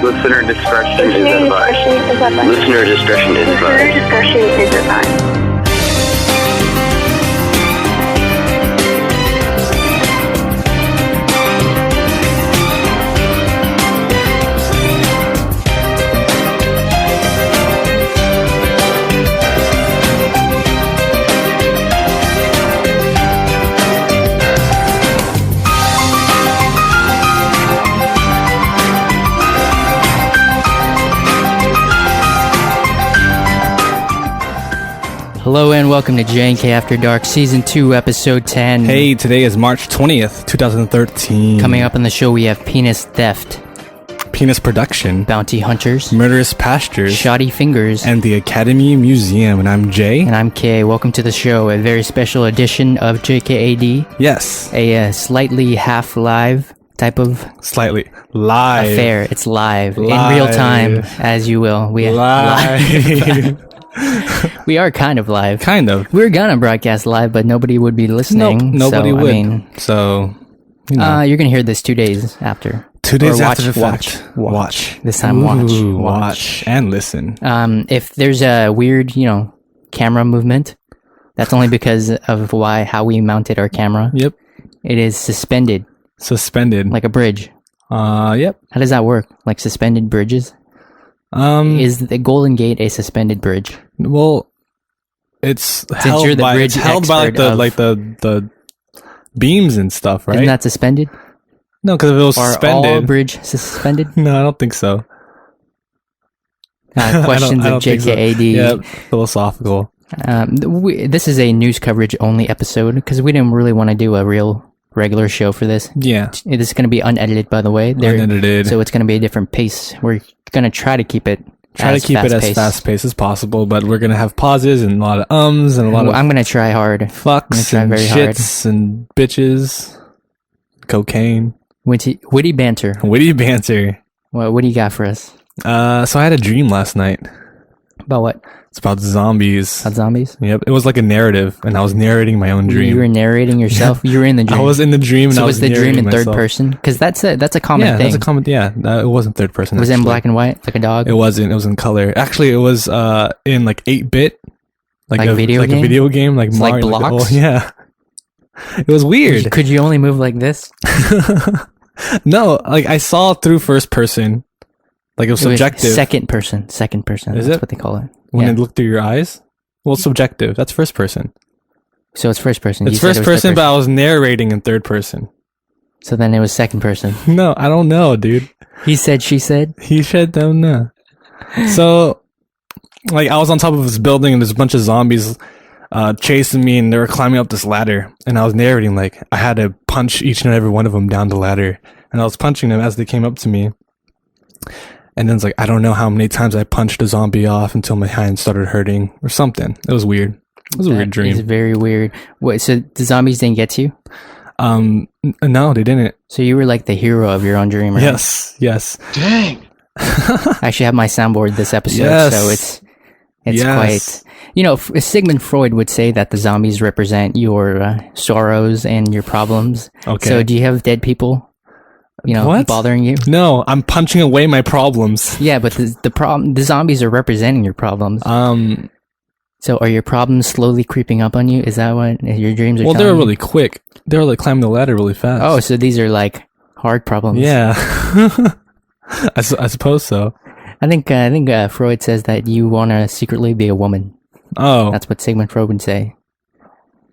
Listener discretion is advised. Listener discretion is advised. Listener discretion is advised. Hello and welcome to J&K After Dark Season 2, Episode 10. Hey, today is March 20th, 2013. Coming up on the show we have Penis Theft, Penis Production, Bounty Hunters, Murderous Pastures, Shoddy Fingers, and the Academy Museum. And I'm Jay. And I'm Kay. Welcome to the show, a very special edition of JKAD. Yes. A slightly half-live type of... Slightly. Live. Affair. It's live. In Live. real time, as you will. We Live. We are kind of live. Kind of. We're gonna broadcast live, but nobody would be listening. Nope, nobody so, would. I mean, so, you know. you're gonna hear this 2 days after. 2 days Or after the fact. Watch. This time, watch. Watch. And listen. If there's a weird, camera movement, that's only because of how we mounted our camera. Yep. It is suspended. Suspended. Like a bridge. Yep. How does that work? Like suspended bridges? Is the Golden Gate a suspended bridge? Well, it's Since held you're the by, bridge it's held by expert the beams and stuff, right? Isn't that suspended? No, because if it was Are suspended. all bridge suspended? No, I don't think so. Questions I of don't think so. JKAD. Yeah, philosophical. This is a news coverage only episode because we didn't really want to do a real regular show for this. Yeah. This is going to be unedited, by the way. Unedited. So it's going to be a different pace. We're going to try to keep it as fast-paced as possible, but we're going to have pauses and a lot of ums and a lot of I'm going to try hard. fucks and shits and bitches, cocaine. Witty banter. Witty banter. What do you got for us? So I had a dream last night. About what? It's about zombies. About zombies? Yep. It was like a narrative, and I was narrating my own dream. You were narrating yourself? You were in the dream? I was in the dream, and so I was the dream in myself. third person? Because that's a common thing. That's a common. Yeah, it wasn't third person. Was it in black and white, like a dog? It wasn't. It was in color. Actually, it was in like 8-bit, like a video game. A video game, like it's Mario, like blocks. Yeah, it was weird. Could you only move like this? No, like I saw through first person. Like it was subjective. Second person. Is That's what they call it. When it looked through your eyes? Well, it's subjective. That's first person. So it's first person. It's first person, but I was narrating in third person. So then it was second person. No, I don't know, dude. He said, she said? He said, don't know. So, like, I was on top of this building and there's a bunch of zombies chasing me and they were climbing up this ladder. And I was narrating, like, I had to punch each and every one of them down the ladder. And I was punching them as they came up to me. And then it's like, I don't know how many times I punched a zombie off until my hand started hurting or something. It was weird. It was a weird dream. It's very weird. Wait, so the zombies didn't get to you? No, they didn't. So you were like the hero of your own dream, right? Yes. Dang. I actually have my soundboard this episode, Yes. so it's quite... Sigmund Freud would say that the zombies represent your sorrows and your problems. Okay. So do you have dead people? What? Bothering you? No, I'm punching away my problems. Yeah, but the zombies are representing your problems. So are your problems slowly creeping up on you? Is that what your dreams are? Well, telling they were you? really quick. They were like climbing the ladder really fast. Oh, so these are like hard problems. Yeah. I suppose so. I think Freud says that you want to secretly be a woman. Oh, That's what Sigmund Freud would say.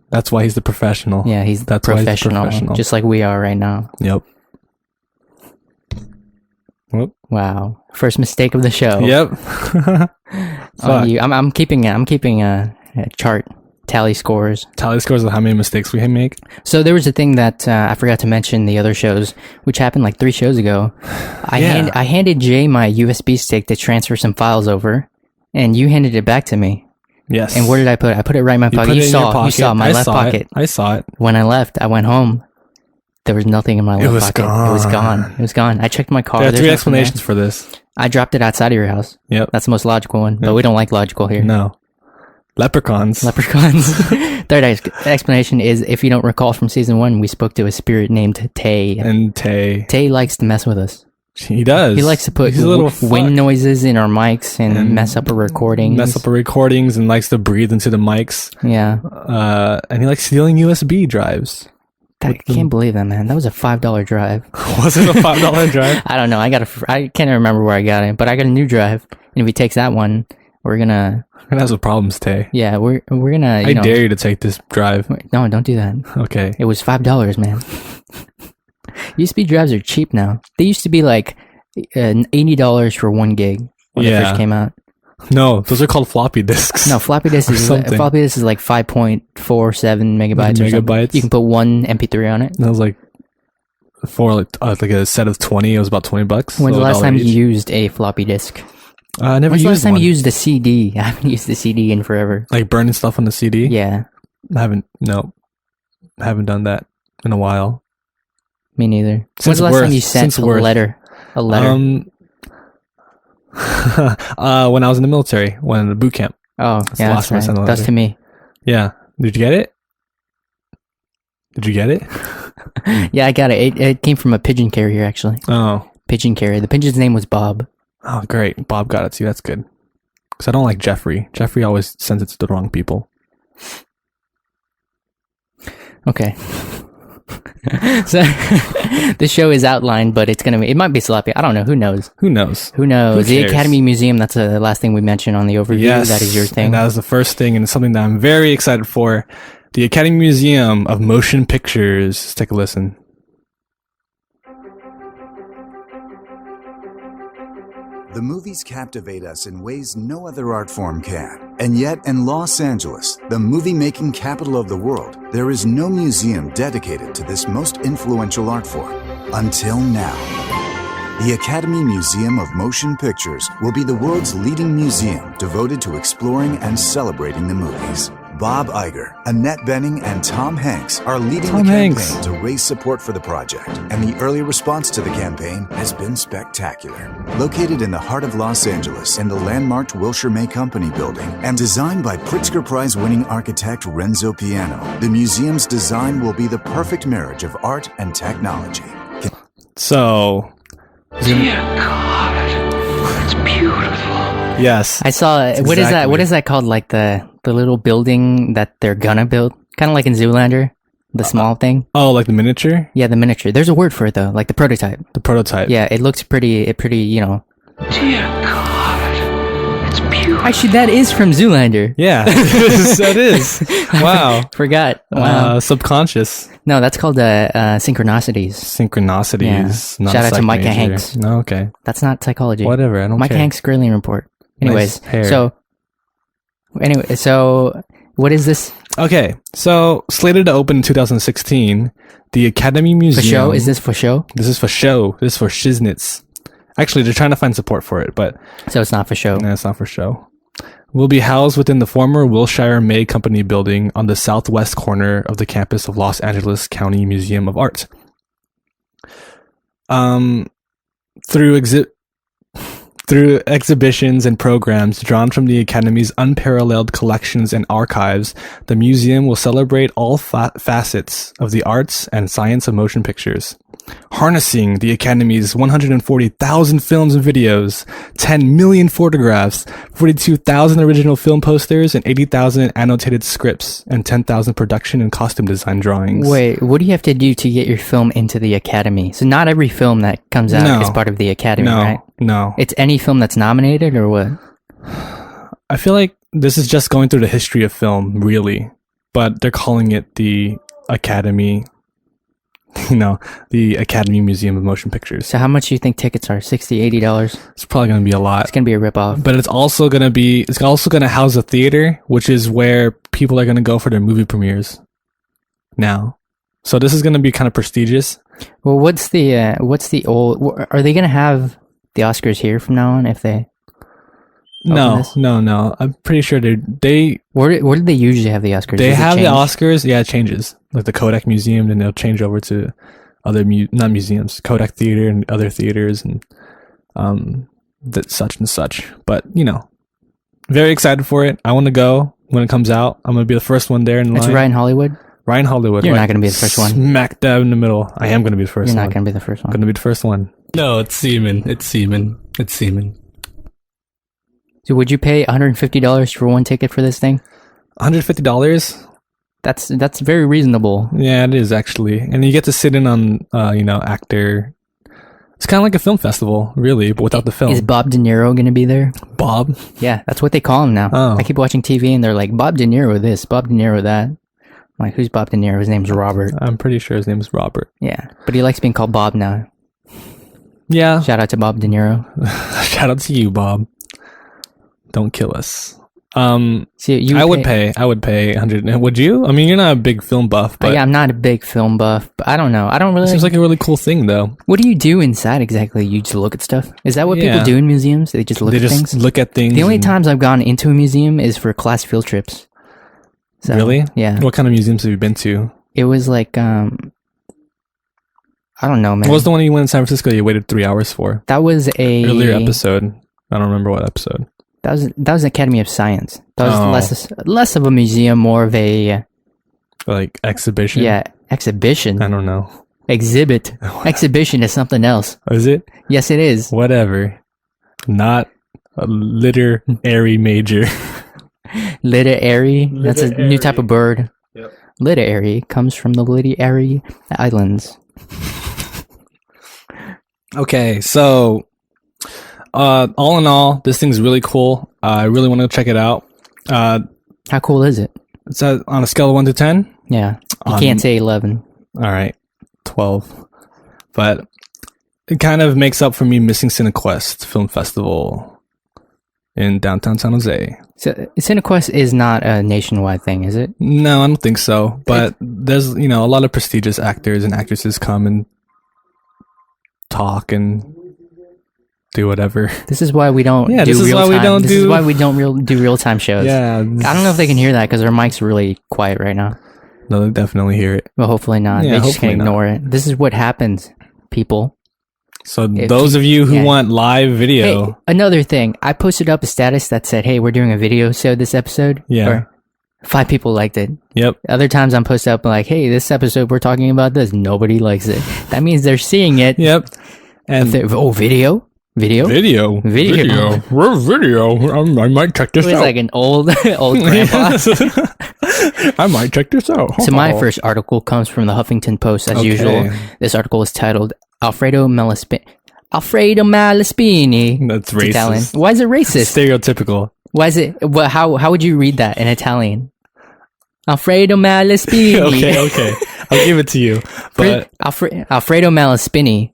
that's why he's the professional. Yeah, he's the That's why he's the professional, professional. just like we are right now. Yep. Whoop. Wow, first mistake of the show. Yep. On you. I'm keeping a chart, tally scores. Tally scores of how many mistakes we make. So there was a thing that I forgot to mention the other shows, which happened like 3 shows ago. I handed Jay my USB stick to transfer some files over, and you handed it back to me. Yes. And where did I put it? I put it right in my pocket. You saw my left pocket. I saw it. When I left, I went home. There was nothing in my left pocket. It was gone. I checked my car. There are 3 explanations for this. I dropped it outside of your house. Yep. That's the most logical one, but we don't like logical here. No. Leprechauns. Third explanation is, if you don't recall from season 1, we spoke to a spirit named Tay. And Tay. Tay likes to mess with us. He does. He likes to put He's a little wind noises in our mics and mess up our recordings. And likes to breathe into the mics. Yeah. And he likes stealing USB drives. I can't believe that, man. That was a $5 drive. Was it a $5 drive? I don't know. I can't remember where I got it, but I got a new drive. And if he takes that one, we're gonna have some problems, Tay. Yeah, we're gonna. I dare you to take this drive. No, don't do that. Okay. It was $5, man. USB drives are cheap now. They used to be like $80 for 1 gig when they first came out. No, those are called floppy disks. No, floppy disk is like 5.47 megabytes or something. You can put one MP3 on it. That was like for like a set of 20. It was about $20. When's the last time you used a floppy disk? I never used one. When's the last time you used a CD? I haven't used the CD in forever. Like burning stuff on the CD? Yeah. I haven't done that in a while. Me neither. When's the last time you sent a letter? A letter? When I was in the military, when in the boot camp. Oh, yeah, that's right. That's to me. Yeah. Did you get it? Yeah, I got it. It came from a pigeon carrier, actually. Oh. Pigeon carrier. The pigeon's name was Bob. Oh, great. Bob got it too. That's good. Because I don't like Jeffrey. Jeffrey always sends it to the wrong people. Okay. So the show is outlined, but it might be sloppy. I don't know. Who knows? Who knows? The Academy Museum, that's the last thing we mentioned on the overview. Yes, that is your thing. And that was the first thing, and it's something that I'm very excited for. The Academy Museum of Motion Pictures. Let's take a listen. The movies captivate us in ways no other art form can. And yet, in Los Angeles, the movie-making capital of the world, there is no museum dedicated to this most influential art form. Until now. The Academy Museum of Motion Pictures will be the world's leading museum devoted to exploring and celebrating the movies. Bob Iger, Annette Bening, and Tom Hanks are leading the campaign to raise support for the project, and the early response to the campaign has been spectacular. Located in the heart of Los Angeles in the landmarked Wilshire May Company building, and designed by Pritzker Prize-winning architect Renzo Piano, the museum's design will be the perfect marriage of art and technology. So... Dear God, it's beautiful. Yes. I saw, what is that called? Like the little building that they're gonna build? Kind of like in Zoolander, the small thing. Oh, like the miniature? Yeah, the miniature. There's a word for it though, like the prototype. The prototype. Yeah, it looks pretty, Dear God, it's beautiful. Actually, that is from Zoolander. Yeah, that is. Wow. Forgot. Wow. Subconscious. No, that's called Synchronicities. Synchronicities. Yeah. Shout out to Micah Hanks. No, okay. That's not psychology. Whatever, I don't Micah care. Hanks Grilling Report. Anyways, nice so what is this? Okay, so slated to open in 2016, the Academy Museum. For show? Is this for show? This is for show. This is for shiznits. Actually, they're trying to find support for it, but... So it's not for show? No, it's not for show. Will be housed within the former Wilshire May Company building on the southwest corner of the campus of Los Angeles County Museum of Art. Through exhibitions and programs drawn from the Academy's unparalleled collections and archives, the museum will celebrate all facets of the arts and science of motion pictures. Harnessing the Academy's 140,000 films and videos, 10 million photographs, 42,000 original film posters, and 80,000 annotated scripts, and 10,000 production and costume design drawings. Wait, what do you have to do to get your film into the Academy? So not every film that comes out is part of the Academy, right? No. It's any film that's nominated, or what? I feel like this is just going through the history of film, really. But they're calling it the Academy... the Academy Museum of Motion Pictures. So how much do you think tickets are? $60, $80? It's probably going to be a lot. It's going to be a ripoff. But it's also going to house a theater, which is where people are going to go for their movie premieres now. So this is going to be kind of prestigious. Well, what's the old... Are they going to have the Oscars here from now on if they... No. I'm pretty sure they... Where did they usually have the Oscars? They have the Oscars. Yeah, it changes. Like the Kodak Museum, then they'll change over to other not museums, Kodak Theater and other theaters and that such and such. But very excited for it. I want to go when it comes out. I'm gonna be the first one there in line. It's Ryan Hollywood. Ryan Hollywood. You're not gonna be the first one. Smack dab in the middle. I am gonna be the first one. You're not gonna be the first one. I'm gonna be the first one. No, it's semen. It's semen. It's semen. So would you pay $150 for one ticket for this thing? $150? That's very reasonable. Yeah, it is actually. And you get to sit in on, actor. It's kind of like a film festival, really, but without the film. Is Bob De Niro going to be there? Bob? Yeah, that's what they call him now. Oh. I keep watching TV and they're like, Bob De Niro this, Bob De Niro that. I'm like, who's Bob De Niro? His name's Robert. I'm pretty sure his name is Robert. Yeah, but he likes being called Bob now. Yeah. Shout out to Bob De Niro. Shout out to you, Bob. Don't kill us. See, I would pay 100. Would you? I mean, you're not a big film buff, but yeah, I'm not a big film buff, but I don't know. I don't really. it seems like a really cool thing, though. What do you do inside exactly? You just look at stuff? Is that what people do in museums? They just look at things? Look at things. The only times I've gone into a museum is for class field trips. So, really? Yeah. What kind of museums have you been to? It was like, I don't know, man. What was the one you went in San Francisco you waited 3 hours for? That was earlier episode. I don't remember what episode. That was Academy of Science. That was less of a museum, more of a like exhibition. Yeah, exhibition. I don't know. Exhibit. Exhibition is something else. Is it? Yes, it is. Whatever. Not a literary major. Literary. That's a new type of bird. Yep. Literary comes from the Literary Islands. Okay, so all in all, this thing's really cool. I really want to check it out. How cool is it? It's on a scale of 1 to 10. Yeah, you can't say 11. All right, 12. But it kind of makes up for me missing CineQuest Film Festival in downtown San Jose. So CineQuest is not a nationwide thing, is it? No, I don't think so. But there's a lot of prestigious actors and actresses come and talk and do whatever. This is why we don't. Yeah, this is why we don't do. This is why we don't do real time shows. Yeah, I don't know if they can hear that because our mic's really quiet right now. No, they definitely hear it. But hopefully not. Yeah, they just can ignore it. This is what happens, people. So those of you who want live video. Hey, another thing, I posted up a status that said, "Hey, we're doing a video show this episode." Yeah. 5 people liked it. Yep. Other times I'm posted up like, "Hey, this episode we're talking about this." Nobody likes it. That means they're seeing it. Yep. And video. Video. We're video. I might check this out. It was like an old grandpa. I might check this out. So my first article comes from the Huffington Post as usual. This article is titled Alfredo Malaspini. That's racist. Italian. Why is it racist? Stereotypical. Why is it? Well, how would you read that in Italian? Alfredo Malaspini. Okay. I'll give it to you. But Alfredo Malaspini,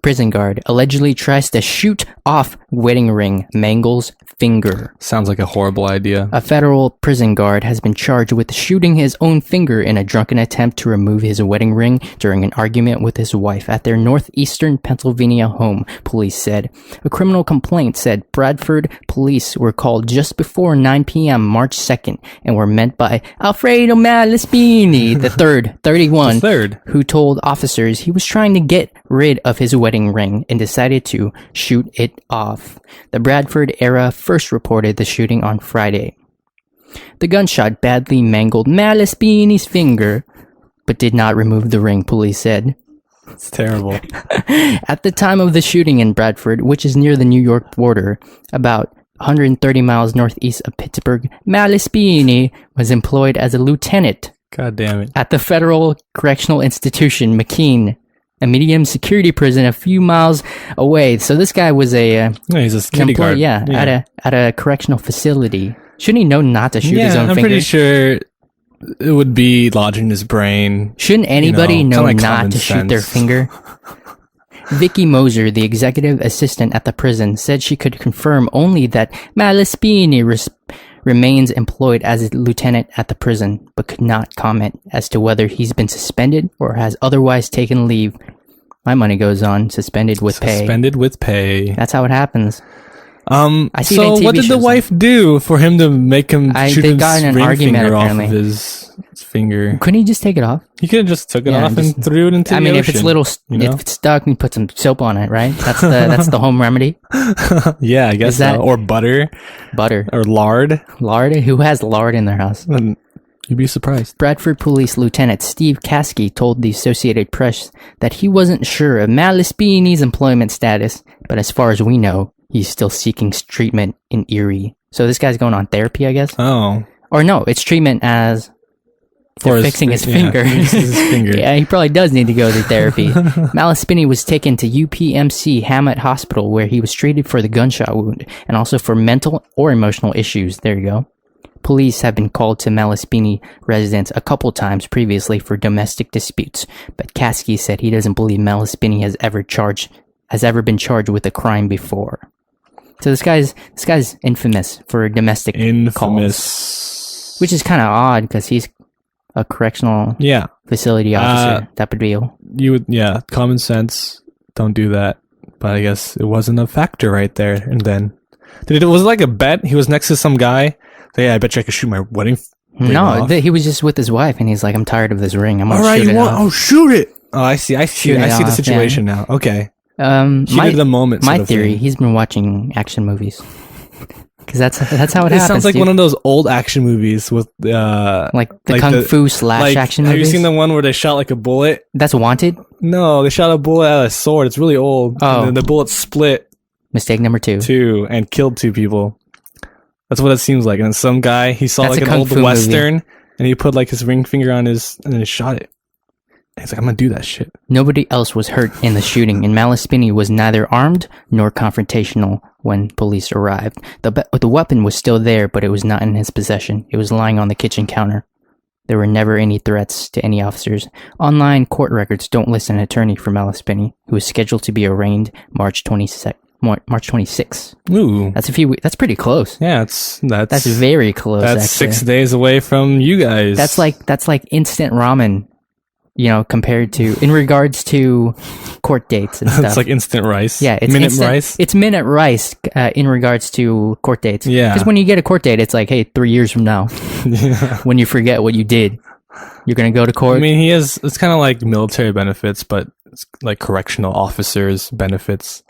prison guard, allegedly tries to shoot off wedding ring, mangles finger. Sounds like a horrible idea. A federal prison guard has been charged with shooting his own finger in a drunken attempt to remove his wedding ring during an argument with his wife at their northeastern Pennsylvania home, police said. A criminal complaint said Bradford police were called just before 9 p.m. March 2nd and were met by Alfredo Malaspini, the third, 31, who told officers he was trying to get rid of his wedding ring and decided to shoot it off. The Bradford era first reported the shooting on Friday. The gunshot badly mangled Malaspini's finger, but did not remove the ring, police said. It's terrible. At the time of the shooting in Bradford, which is near the New York border, about 130 miles northeast of Pittsburgh, Malaspini was employed as a lieutenant. God damn it. At the Federal Correctional Institution, McKean, a medium security prison a few miles away. So this guy was he's a security guard. At a correctional facility. Shouldn't he know not to shoot his own finger? I'm pretty sure it would be lodged in his brain. Shouldn't anybody know not to shoot their finger? Vicky Moser, the executive assistant at the prison, said she could confirm only that Malaspini remains employed as a lieutenant at the prison, but could not comment as to whether he's been suspended or has otherwise taken leave. My money goes on suspended with pay. Suspended with pay. That's how it happens. I see so what did the wife do for him to make him shoot his ring finger off of his finger? Couldn't he just take it off? He could have just took it off and threw it into the ocean. If it's if it's stuck, you put some soap on it, right? That's the home remedy. Yeah, I guess so. Or butter. Butter. Or lard. Lard? Who has lard in their house? You'd be surprised. Bradford Police Lieutenant Steve Caskey told the Associated Press that he wasn't sure of Malaspini's employment status, but as far as we know, he's still seeking treatment in Erie. So this guy's going on therapy, I guess? Oh. Or no, it's treatment as for fixing his finger. His finger. Yeah, he probably does need to go to therapy. Malaspini was taken to UPMC Hammett Hospital, where he was treated for the gunshot wound and also for mental or emotional issues. There you go. Police have been called to Malaspini residence a couple times previously for domestic disputes, but Caskey said he doesn't believe Malaspini has ever been charged with a crime before. So this guy's infamous for domestic calls, which is kind of odd because he's a correctional facility officer. That would be common sense. Don't do that. But I guess it wasn't a factor right there. And then was it like a bet? He was next to some guy. So, yeah, I bet you I could shoot my wedding ring off. He was just with his wife, and he's like, "I'm tired of this ring. I'm gonna shoot it off." Oh, shoot it! Oh, I see the situation now. Okay. Heat of the moment. My theory: he's been watching action movies. Because that's how it happens. It sounds like one of those old action movies with like kung fu slash action movies. Have you seen the one where they shot like a bullet? That's Wanted? No, they shot a bullet out of a sword. It's really old. Oh. And then the bullet split. Mistake number 2. And killed 2 people. That's what it seems like. And then some guy, he saw like an old western, and he put like his ring finger on his, and then he shot it. And he's like, I'm gonna do that shit. Nobody else was hurt in the shooting, and Malaspini was neither armed nor confrontational when police arrived. The weapon was still there, but it was not in his possession. It was lying on the kitchen counter. There were never any threats to any officers. Online court records don't list an attorney for Malaspini, who is scheduled to be arraigned March 26th. Ooh, that's pretty close. Yeah, that's very close. That's actually 6 days away from you guys. That's like instant ramen, compared to in regards to court dates and stuff. It's like instant rice. Yeah, it's minute rice. It's minute rice in regards to court dates. Yeah, because when you get a court date, it's like, hey, 3 years from now, when you forget what you did, you're gonna go to court. I mean, it's kind of like military benefits, but it's like correctional officers benefits.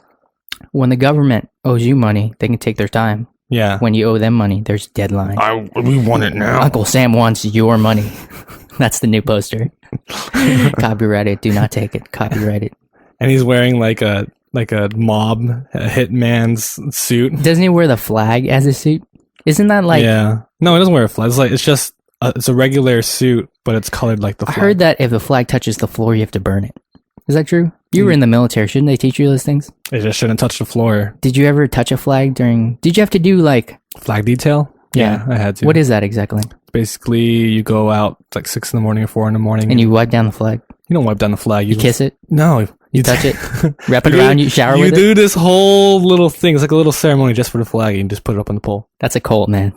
When the government owes you money, they can take their time. Yeah. When you owe them money, there's a deadline. We want it now. Uncle Sam wants your money. That's the new poster. Copyrighted. Do not take it. Copyrighted. And he's wearing like a hitman's suit. Doesn't he wear the flag as a suit? Isn't that like? Yeah. No, he doesn't wear a flag. It's a regular suit, but it's colored like the flag. I heard that if the flag touches the floor, you have to burn it. Is that true? You were in the military. Shouldn't they teach you those things? They just shouldn't touch the floor. Did you ever touch a flag did you have to do like... Flag detail? Yeah, I had to. What is that exactly? Basically, you go out like 6 a.m. or 4 a.m. And you wipe down the flag? You don't wipe down the flag. You kiss it? No. You touch it? Wrap it around, you shower with it? You do this whole little thing. It's like a little ceremony just for the flag, and you just put it up on the pole. That's a cult, man.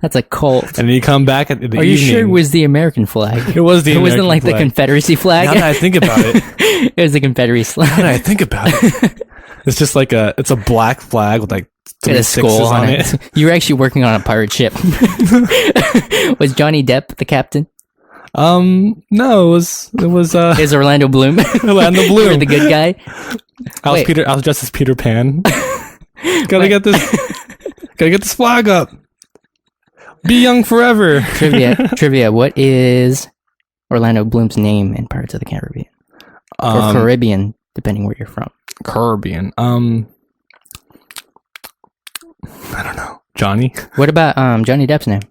That's a cult. And then you come back at the evening. Are you sure it was the American flag? It was the American flag. It wasn't like the Confederacy flag? Now that I think about it. It was the Confederacy flag. Now that I think about it. It's just like it's a black flag with like 3 sixes on it. You were actually working on a pirate ship. Was Johnny Depp the captain? No, it was Is Orlando Bloom. Orlando Bloom. You were the good guy. I was dressed as Peter Pan. Gotta get this flag up. Be young forever. Trivia. What is Orlando Bloom's name in Pirates of the Caribbean? Or Caribbean, depending where you're from. Caribbean. I don't know. Johnny. What about Johnny Depp's name?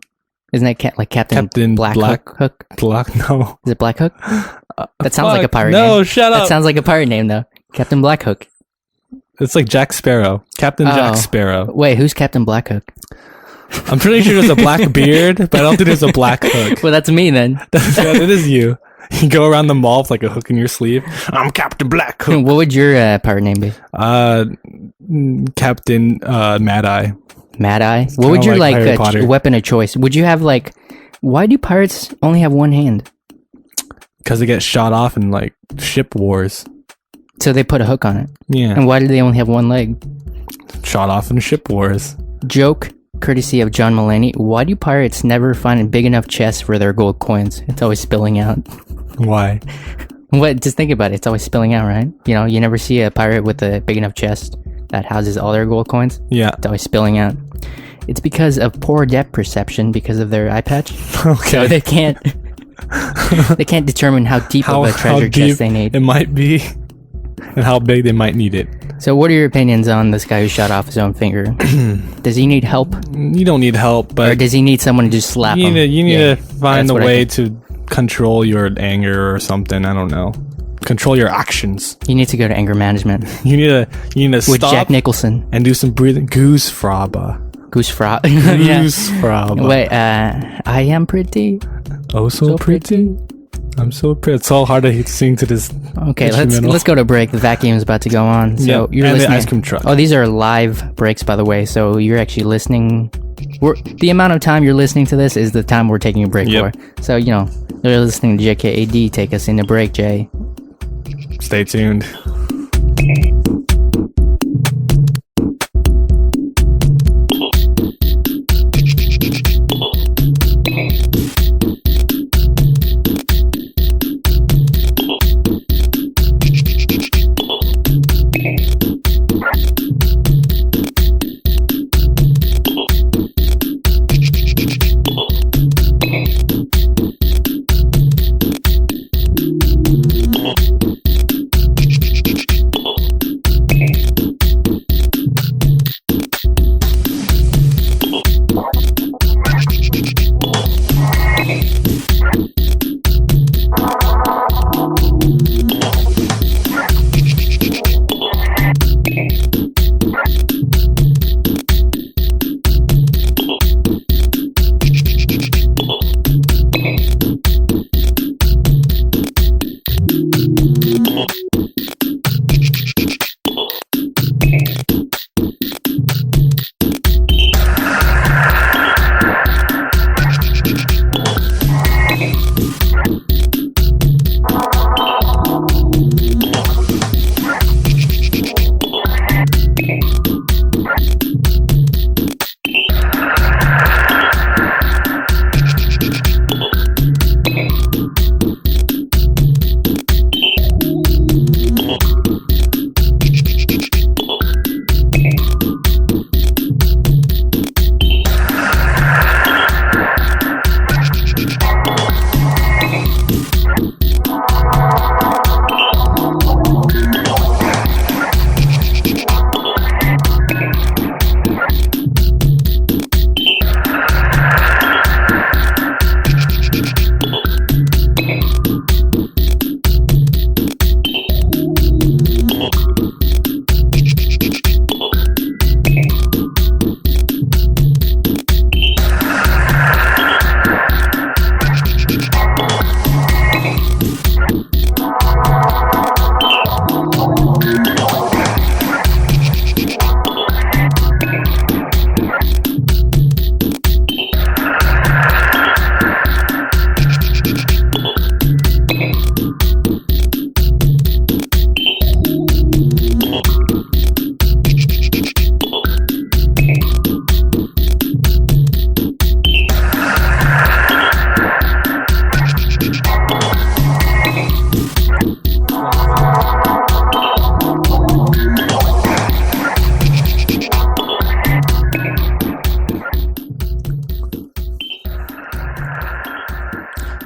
Isn't that like Captain Black Hook? No. Is it Black Hook? That sounds like a pirate name. No, shut up. That sounds like a pirate name, though. Captain Black Hook. It's like Jack Sparrow. Captain Jack Sparrow. Wait, who's Captain Black Hook? I'm pretty sure there's a black beard, but I don't think there's a black hook. Well, that's me then. It is you. You go around the mall with like a hook in your sleeve. I'm Captain Black Hook. What would your pirate name be? Captain Mad Eye. Mad Eye? What would your weapon of choice? Would you have why do pirates only have one hand? Because they get shot off in like ship wars. So they put a hook on it. Yeah. And why do they only have one leg? Shot off in ship wars. Joke, courtesy of John Mulaney. Why do pirates never find a big enough chest for their gold coins? It's always spilling out. Why? What? Just think about it. It's always spilling out, right? You never see a pirate with a big enough chest that houses all their gold coins. Yeah. It's always spilling out. It's because of poor depth perception because of their eye patch. Okay. So they can't determine how deep of a treasure chest they need. It might be, and how big they might need it. So what are your opinions on this guy who shot off his own finger? Does he need help? You don't need help, but Or does he need someone to just slap him? you need to find that's a what I way think. to control your anger or something. I don't know. Control your actions. You need to go to anger management You need to with stop Jack Nicholson. and do some breathing. Goose fraba. Goose frog. Yeah. Goose fraba. Wait, I am pretty. Oh, so pretty. I'm so pretty. It's so hard to sing to this. Okay, instrumental. let's go to break. The vacuum is about to go on. So Yeah, you're and the listening. ice cream truck. Oh, these are live breaks, by the way. So you're actually listening. The amount of time you're listening to this is the time we're taking a break Yep. for. So you're listening to JKAD. Take us in the break, Jay. Stay tuned.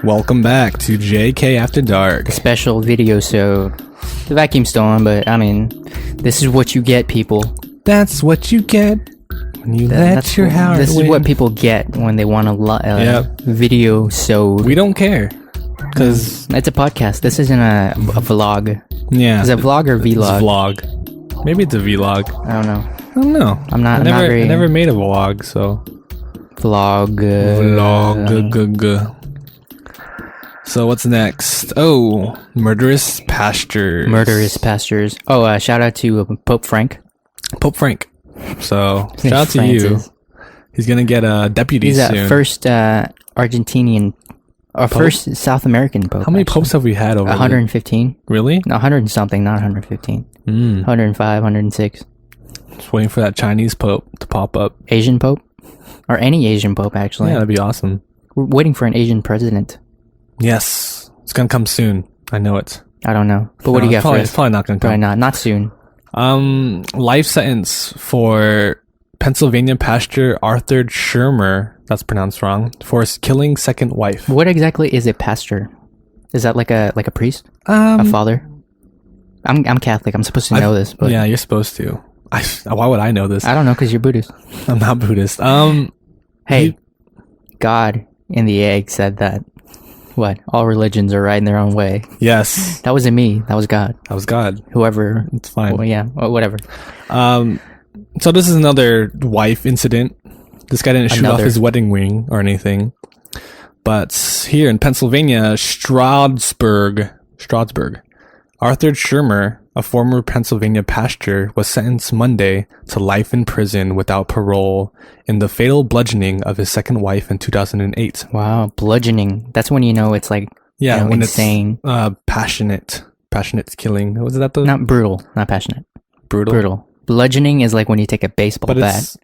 Welcome back to JK After Dark. Special video. So the vacuum's still on, but I mean, this is what you get, people. That's what you get when you let your heart This win. is what people get when they want a Yep. video. So We don't care. Because, it's a podcast. This isn't a vlog. yeah. Is it vlog or It's vlog? vlog. Maybe it's a vlog. I don't know. I don't know. I'm not I very- never made a vlog, so. Vlog. Vlog. So what's next? Oh, Murderous Pastures. Murderous Pastures. Oh, shout out to Pope Frank. Pope Frank. So, His name shout out to you. Francis. He's gonna get a deputy He's soon. the first Argentinian, or first South American Pope. How many actually. popes have we had over there? 115. Really? No, 100 and something, not 115. 105, 106. Just waiting for that Chinese Pope to pop up. Asian Pope? Or any Asian Pope, actually. Yeah, that'd be awesome. We're waiting for an Asian president. Yes. It's gonna come soon. I know it. I don't know. But what do you got for It's us? probably not gonna come. Probably not. Not soon. Life sentence for Pennsylvania pastor Arthur Schirmer, that's pronounced wrong, for killing second wife. What exactly is a pastor? Is that like a priest? A father? I'm Catholic. I'm supposed to know this. But yeah, you're supposed to. Why would I know this? I don't know because you're Buddhist. I'm not Buddhist. Hey, God in the egg said that. What? All religions are right in their own way. Yes. That wasn't me. That was God. That was God. Whoever. It's fine. Well, yeah. Whatever. So this is another wife incident. This guy didn't shoot off his wedding ring or anything. But here in Pennsylvania, Stroudsburg, Arthur Schirmer, a former Pennsylvania pastor, was sentenced Monday to life in prison without parole in the fatal bludgeoning of his second wife in 2008. Wow, bludgeoning. That's when you know it's like when insane. It's passionate killing. Was that the... Not brutal, not passionate. Brutal. Bludgeoning is like when you take a baseball bat.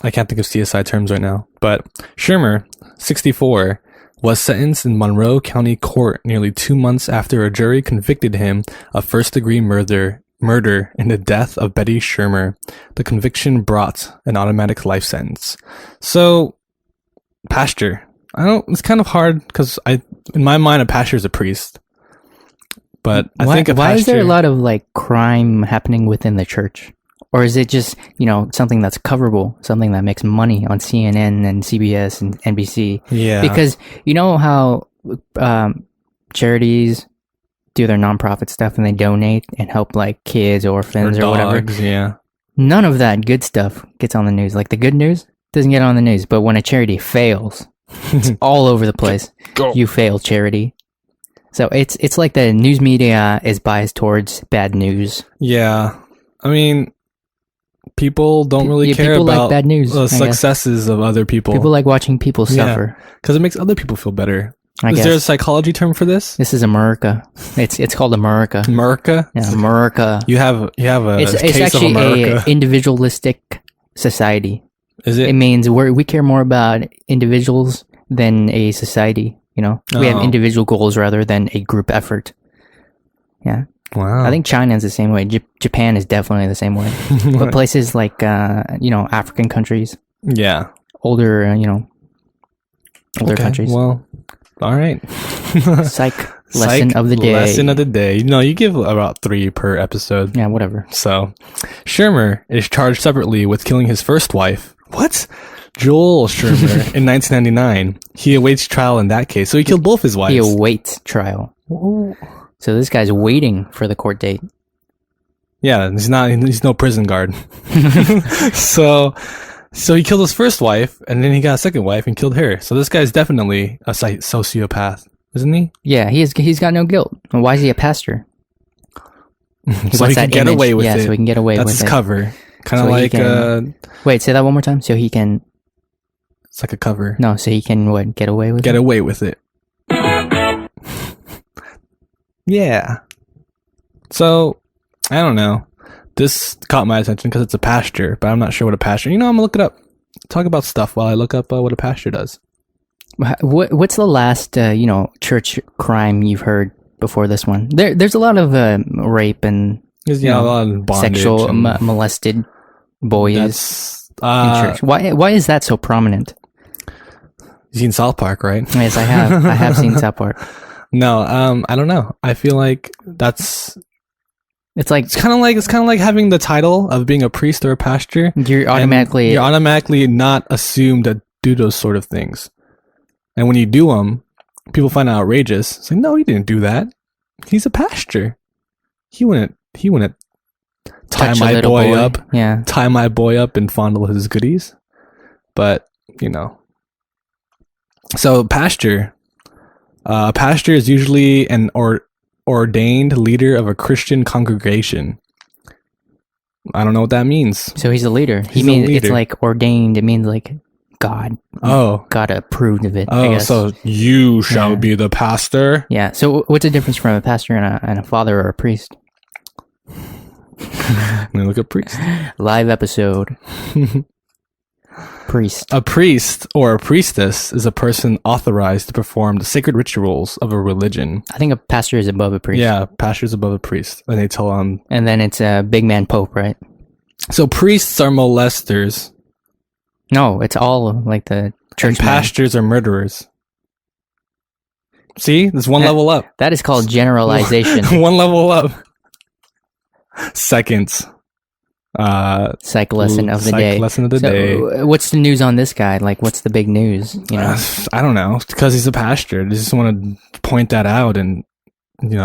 I can't think of CSI terms right now. But Schirmer, 64, was sentenced in Monroe County Court nearly 2 months after a jury convicted him of first-degree murder in the death of Betty Schirmer. The conviction brought an automatic life sentence. So, pastor. It's kind of hard because in my mind, a pastor is a priest. But I think why is there a lot of like crime happening within the church? Or is it just, something that's coverable, something that makes money on CNN and CBS and NBC? Yeah. Because you know how charities do their nonprofit stuff and they donate and help like kids, orphans, or whatever? Yeah. None of that good stuff gets on the news. Like the good news doesn't get on the news. But when a charity fails, it's all over the place. Go. You failed, charity. So it's like the news media is biased towards bad news. Yeah. I mean... People don't really care about like bad news, the successes of other people. People like watching people suffer. Because it makes other people feel better. I guess. Is there a psychology term for this? This is America. It's called America. America? Yeah, America. You have a it's case actually of America. a individualistic society. Is it? It means we care more about individuals than a society. We have individual goals rather than a group effort. Yeah. Wow. I think China is the same way. Japan is definitely the same way. But places like, African countries. Yeah. Older countries. Well, all right. Lesson of the day. Lesson of the day. You give about 3 per episode. Yeah, whatever. So, Schirmer is charged separately with killing his first wife. What? Joel Schirmer in 1999. He awaits trial in that case. So he killed both his wives. He awaits trial. Ooh. So this guy's waiting for the court date. Yeah, he's no prison guard. So he killed his first wife, and then he got a second wife and killed her. So this guy's definitely a sociopath, isn't he? Yeah, he's got no guilt. Why is he a pastor? So he can get away with it. Yeah, so he can get away with it. That's his cover. Kind of like... Wait, say that one more time. So he can... It's like a cover. No, so he can, get away with it? Get away with it. Yeah. So, I don't know. This caught my attention because it's a pastor, but I'm not sure what a pastor... I'm going to look it up. Talk about stuff while I look up what a pastor does. What's the last, church crime you've heard before this one? There's a lot of rape and a lot of bondage sexual and molested boys in church. Why is that so prominent? You've seen South Park, right? Yes, I have. I have seen South Park. No, I don't know. I feel like it's kind of like having the title of being a priest or a pastor. You're automatically not assumed to do those sort of things. And when you do them, people find it outrageous. It's like, no, he didn't do that. He's a pastor. He wouldn't tie my boy up. Yeah. Tie my boy up and fondle his goodies. But, So pastor is usually an ordained leader of a Christian congregation. I don't know what that means. So he's a leader. It's like ordained. It means like God. God approved of it. I guess. So you shall be the pastor. Yeah. So what's the difference from a pastor and a father or a priest? Look at priest. Live episode. Priest. A priest or a priestess is a person authorized to perform the sacred rituals of a religion. I think a pastor is above a priest. Yeah, pastor is above a priest. And they tell And then it's a big man pope, right? So priests are molesters. No, it's all like the And church. pastors are murderers. See? There's one level up. That is called generalization. One level up. Seconds. Psych lesson of the Psych day. lesson of the So, day. what's the news on this guy? Like, what's the big news? You know, I don't know. Because he's a pastor. I just want to point that out and,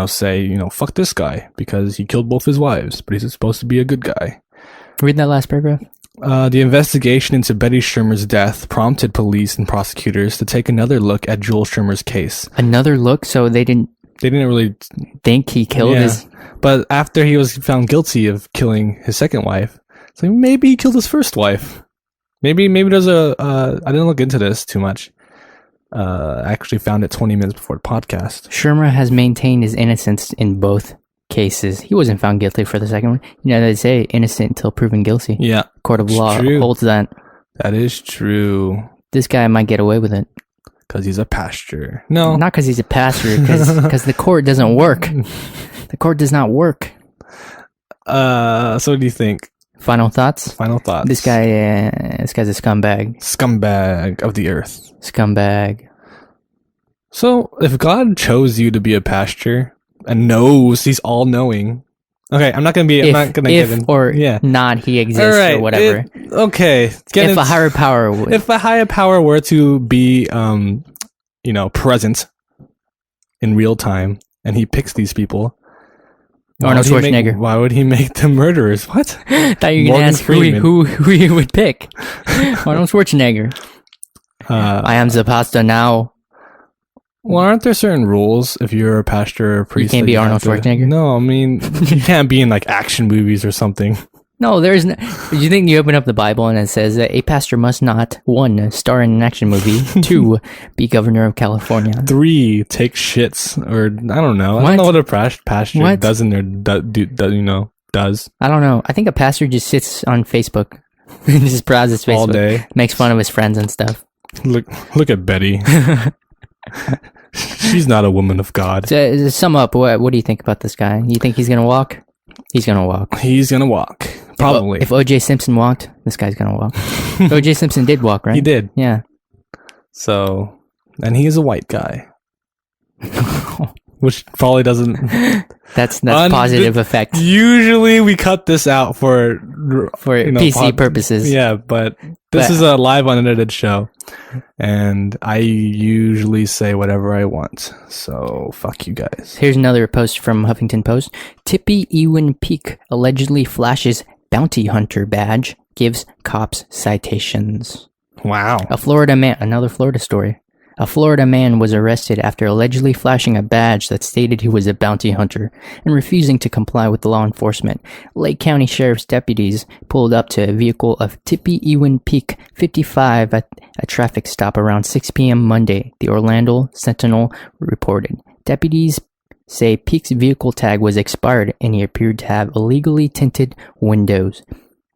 say, fuck this guy because he killed both his wives, but he's supposed to be a good guy. read that last paragraph. The investigation into Betty Shermer's death prompted police and prosecutors to take another look at Joel Shermer's case. Another look, so they didn't really think he killed his. But after he was found guilty of killing his second wife, so maybe he killed his first wife. Maybe there's I didn't look into this too much. I actually found it 20 minutes before the podcast. Shermer has maintained his innocence in both cases. He wasn't found guilty for the second one. They say innocent until proven guilty. Yeah. Court of law true. holds that. That is true. This guy might get away with it. Because he's a pastor. No. Not because he's a pastor, because the court doesn't work. The court does not work. So what do you think? Final thoughts? Final thoughts. This guy's a scumbag. Scumbag of the earth. Scumbag. So, if God chose you to be a pastor and knows he's all knowing. Okay, I'm not gonna get in. Not he exists or whatever. If a higher power would. If a higher power were to be present in real time and he picks these people, Arnold Schwarzenegger. Why would he make them murderers? What? Thought you were going to ask who you would pick. Arnold Schwarzenegger. I am the pastor now. Well, aren't there certain rules if you're a pastor or a priest? You can't be Arnold Schwarzenegger? No, I mean, you can't be in like action movies or something. No, there's no. Do you think you open up the Bible and it says that a pastor must not, 1, star in an action movie, 2, be governor of California, 3, take shits, or I don't know. I don't know what a pastor doesn't does. I don't know. I think a pastor just sits on Facebook, just browses Facebook all day, makes fun of his friends and stuff. Look at Betty. She's not a woman of God. So, to sum up, what do you think about this guy? You think he's gonna walk? He's gonna walk. He's gonna walk. Probably. If O.J. Simpson walked, this guy's gonna walk. O.J. Simpson did walk, right? He did. Yeah. So, and he is a white guy. Which probably doesn't... That's positive effect. Usually we cut this out for PC purposes. Yeah, but this is a live unedited show. And I usually say whatever I want. So, fuck you guys. Here's another post from Huffington Post. Tippy Ewan Peak allegedly flashes bounty hunter badge, gives cops citations. Wow. Another Florida story. A Florida man was arrested after allegedly flashing a badge that stated he was a bounty hunter and refusing to comply with law enforcement. Lake County Sheriff's deputies pulled up to a vehicle of Tippy Ewan Peak 55 at a traffic stop around 6 p.m. Monday, the Orlando Sentinel reported. Deputies say Peak's vehicle tag was expired and he appeared to have illegally tinted windows.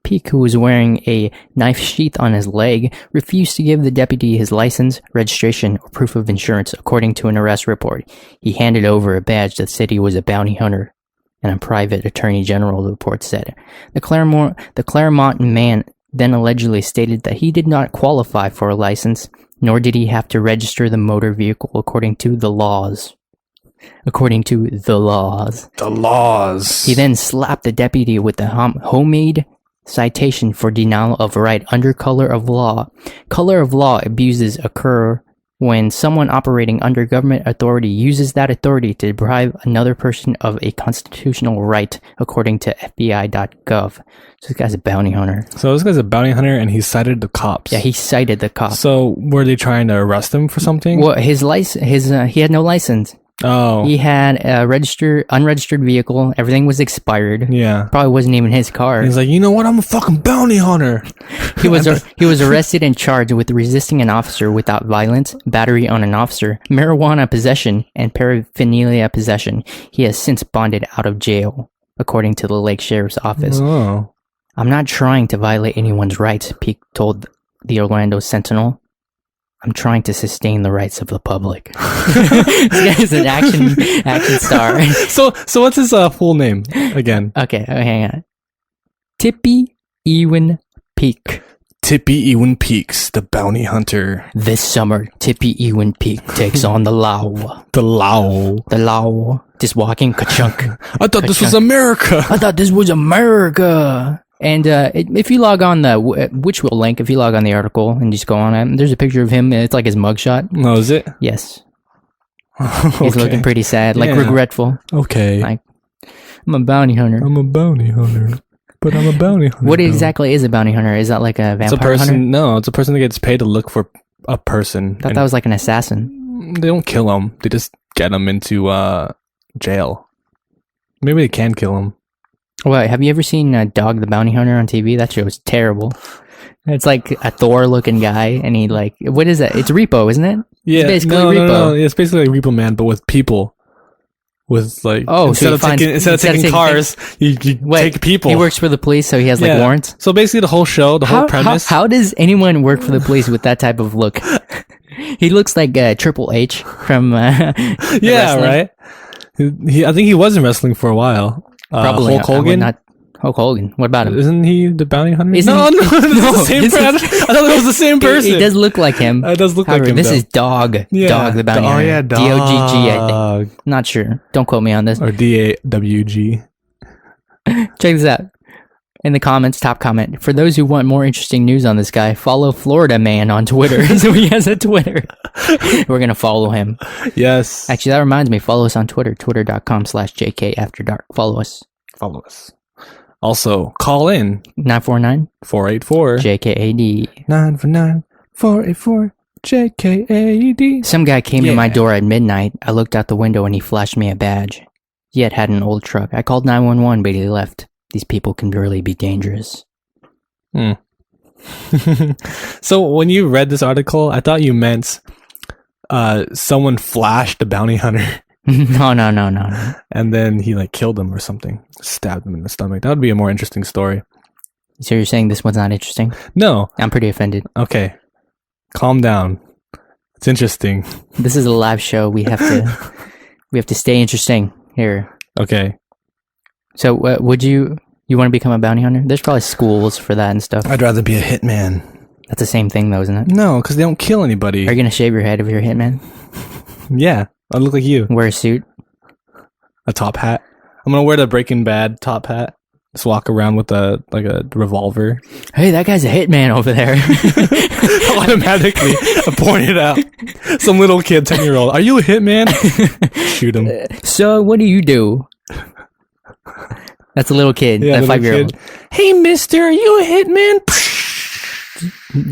Peak, who was wearing a knife sheath on his leg, refused to give the deputy his license, registration, or proof of insurance, according to an arrest report. He handed over a badge that said he was a bounty hunter, and a private attorney general, the report said. The Claremont man then allegedly stated that he did not qualify for a license, nor did he have to register the motor vehicle according to the laws. The laws. He then slapped the deputy with the homemade citation for denial of right under color of law. Color of law abuses occur when someone operating under government authority uses that authority to deprive another person of a constitutional right, according to FBI.gov. So this guy's a bounty hunter. So this guy's a bounty hunter and he cited the cops. Yeah, he cited the cops. So were they trying to arrest him for something? Well, he had no license. Oh. He had a unregistered vehicle. Everything was expired. Yeah. Probably wasn't even his car. He's like, you know what? I'm a fucking bounty hunter. He was arrested and charged with resisting an officer without violence, battery on an officer, marijuana possession, and paraphernalia possession. He has since bonded out of jail, according to the Lake Sheriff's Office. Oh. I'm not trying to violate anyone's rights, Peak told the Orlando Sentinel. I'm trying to sustain the rights of the public. This guy's an action star. So what's his full name again? Okay, hang on. Tippy Ewan Peak. Tippy Ewan Peaks, the bounty hunter. This summer, Tippy Ewan Peak takes on the law. The Lao. The law. Just walking ka-chunk. I thought this was America. I thought this was America. And if you log on the which will link, if you log on the article and just go on it, there's a picture of him. It's like his mugshot. No, is it? Yes. Okay. He's looking pretty sad, like regretful. Okay. Like, I'm a bounty hunter. I'm a bounty hunter. But I'm a bounty hunter. What exactly is a bounty hunter? Is that like a vampire It's a person. hunter? No, it's a person that gets paid to look for a person. I thought that was like an assassin. They don't kill them. They just get them into jail. Maybe they can kill them. Wait, have you ever seen Dog the Bounty Hunter on TV? That show is terrible. It's like a Thor-looking guy, and he like, what is that? It's Repo, isn't it? Yeah, it's basically no, Repo. no. It's basically like Repo Man, but with people. With like, instead of taking cars, you take people. He works for the police, so he has like warrants. So basically, the whole show, the whole premise. How does anyone work for the police with that type of look? He looks like Triple H from yeah, right. I think he was in wrestling for a while. Probably Hulk Hogan. Not Hulk Hogan. What about him? Isn't he the bounty hunter? Isn't No, he- this is the same person. I thought it was the same person. He does look like him. It does look However, like him. this though. is Dog. Yeah. Dog the Bounty Hunter. Oh yeah, Dog. D-O-G-G, I think. Not sure. Don't quote me on this. Or D-A-W-G. Check this out. In the comments, top comment. For those who want more interesting news on this guy, follow Florida Man on Twitter. So he has a Twitter. We're going to follow him. Yes. Actually, that reminds me. Follow us on Twitter. Twitter.com/JKAfterDark. Follow us. Follow us. Also, call in 949 484 JKAD. 949 484 JKAD. Some guy came to my door at midnight. I looked out the window and he flashed me a badge. He had an old truck. I called 911, but he left. These people can really be dangerous. So when you read this article, I thought you meant someone flashed a bounty hunter No. and then he like killed him or something. Stabbed him in the stomach. That would be a more interesting story. So you're saying this one's not interesting? No. I'm pretty offended. Okay. Calm down. It's interesting. This is a live show. We have to stay interesting here. Okay. So would you want to become a bounty hunter? There's probably schools for that and stuff. I'd rather be a hitman. That's the same thing though, isn't it? No, because they don't kill anybody. Are you going to shave your head if you're a hitman? Yeah. I look like you. Wear a suit? A top hat. I'm going to wear the Breaking Bad top hat. Just walk around with a revolver. Hey, that guy's a hitman over there. Automatically, I pointed out. Some little kid, 10-year-old. Are you a hitman? Shoot him. So, what do you do? That's a little kid, Yeah, a little 5-year-old. kid. Hey, mister, are you a hitman?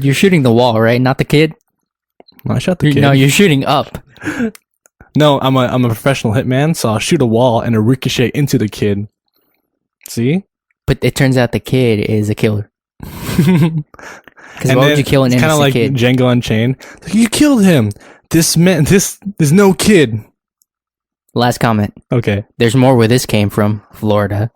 You're shooting the wall, right? Not the kid? I shot the kid. No, you're shooting up. No, I'm a professional hitman, so I'll shoot a wall and a ricochet into the kid. See? But it turns out the kid is a killer. Because why would you kill an it's innocent like kid? Django Unchained. Like, you killed him. This man, there's no kid. Last comment. Okay. There's more where this came from. Florida.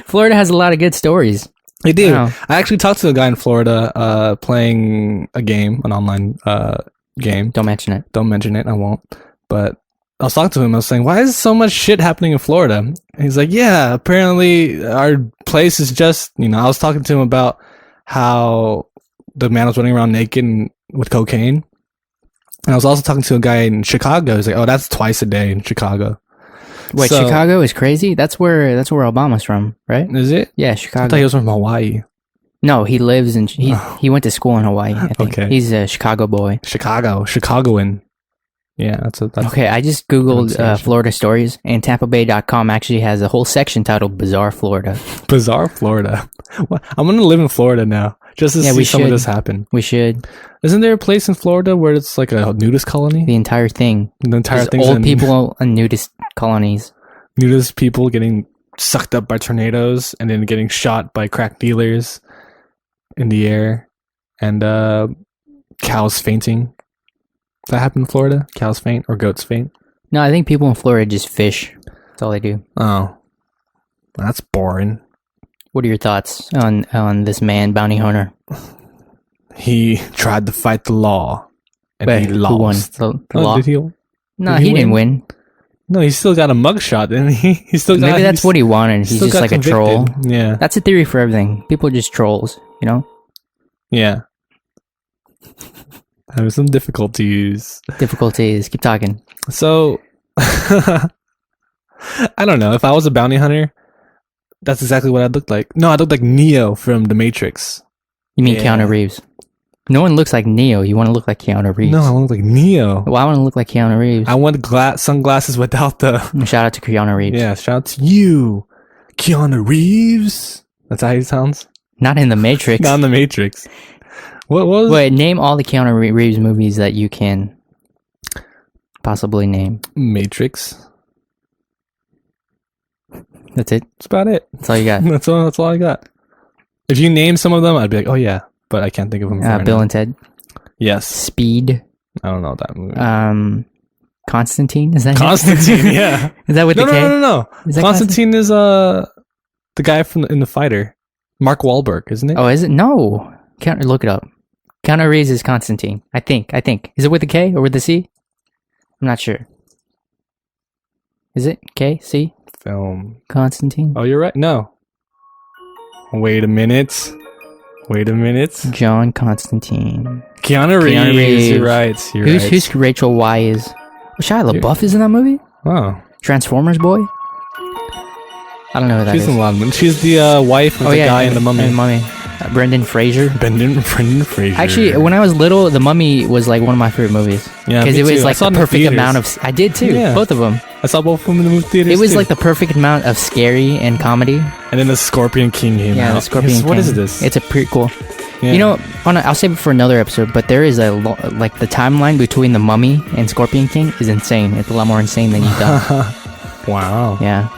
Florida has a lot of good stories. They do. Wow. I actually talked to a guy in Florida playing a game, an online game. Don't mention it. Don't mention it. I won't. But I was talking to him. I was saying, why is so much shit happening in Florida? And he's like, yeah, apparently our place is just, I was talking to him about how the man was running around naked and with cocaine. And I was also talking to a guy in Chicago. He's like, oh, that's twice a day in Chicago. Wait, So- Chicago is crazy? That's where Obama's from, right? Is it? Yeah, I Chicago. thought he was from Hawaii. No, he lives in... He went to school in Hawaii, I think. Okay. He's a Chicago boy. Chicagoan. Yeah, that's Okay, I just Googled pronunciation. Florida stories, and TampaBay.com actually has a whole section titled Bizarre Florida. bizarre Florida. What? I'm gonna live in Florida now just to Yeah, see we some of should. this happen. We should. Isn't there a place in Florida where it's like a nudist colony? The entire thing. The entire There's thing's old in people and nudist colonies. nudist people getting sucked up by tornadoes and then getting shot by crack dealers in the air, and cows fainting. Does that happen in Florida? Cows faint or goats faint? No, I think people in Florida just fish. That's all they do. Oh, that's boring. What are your thoughts on this man, bounty hunter? He tried to fight the law, and Wait, he lost. who won? The Oh, law? did he? No, did he he didn't win. No, he still got a mugshot, didn't he? He still got. Maybe that's what he wanted. He's still just got like convicted. a troll. Yeah. That's a theory for everything. People are just trolls, you know? Yeah. Having some difficulties. Difficulties. Keep talking. So, I don't know. If I was a bounty hunter, that's exactly what I'd look like. No, I'd look like Neo from The Matrix. You mean Yeah. Keanu Reeves? No one looks like Neo. You want to look like Keanu Reeves. No, I want to look like Neo. Well, I want to look like Keanu Reeves. I want sunglasses without the... Shout out to Keanu Reeves. Yeah, shout out to you, Keanu Reeves. That's how he sounds. Not in The Matrix. Not in The Matrix. What was... Wait, name all the Keanu Reeves movies that you can possibly name. Matrix. That's it. That's about it. That's all you got. That's all I got. If you name some of them, I'd be like, oh yeah, but I can't think of them. Right Bill now. and Ted. Yes. Speed. I don't know that movie. Constantine. Is that Constantine? Yeah. Is that with No, the K? no. Is that Constantine is the guy from in The Fighter, Mark Wahlberg, isn't it? Oh, is it? No. Look it up. Keanu Reeves is Constantine. I think. Is it with the K or with the C? I'm not sure. Is it K? C? Film. Constantine? Oh, you're right. No. Wait a minute. John Constantine. Keanu Reeves. You're right. Who's Rachel Weisz? Shia LaBeouf is in that movie? Oh. Transformers boy? I don't know who that She's is. in a lot of movies. She's the wife of the guy in The Mummy. And Mummy. Brendan Fraser. Brendan Fraser. Actually, when I was little, The Mummy was like one of my favorite movies. Yeah, because me it was too. I like saw the it in the perfect theaters. amount of. I did too. Yeah. Both of them. I saw both of them in the movie theaters. It was too. like the perfect amount of scary and comedy. And then the Scorpion King came out. Yeah, the Scorpion King. What is this? It's a prequel. Yeah. You know, I'll save it for another episode. But there is like the timeline between The Mummy and Scorpion King is insane. It's a lot more insane than you thought. Wow. Yeah.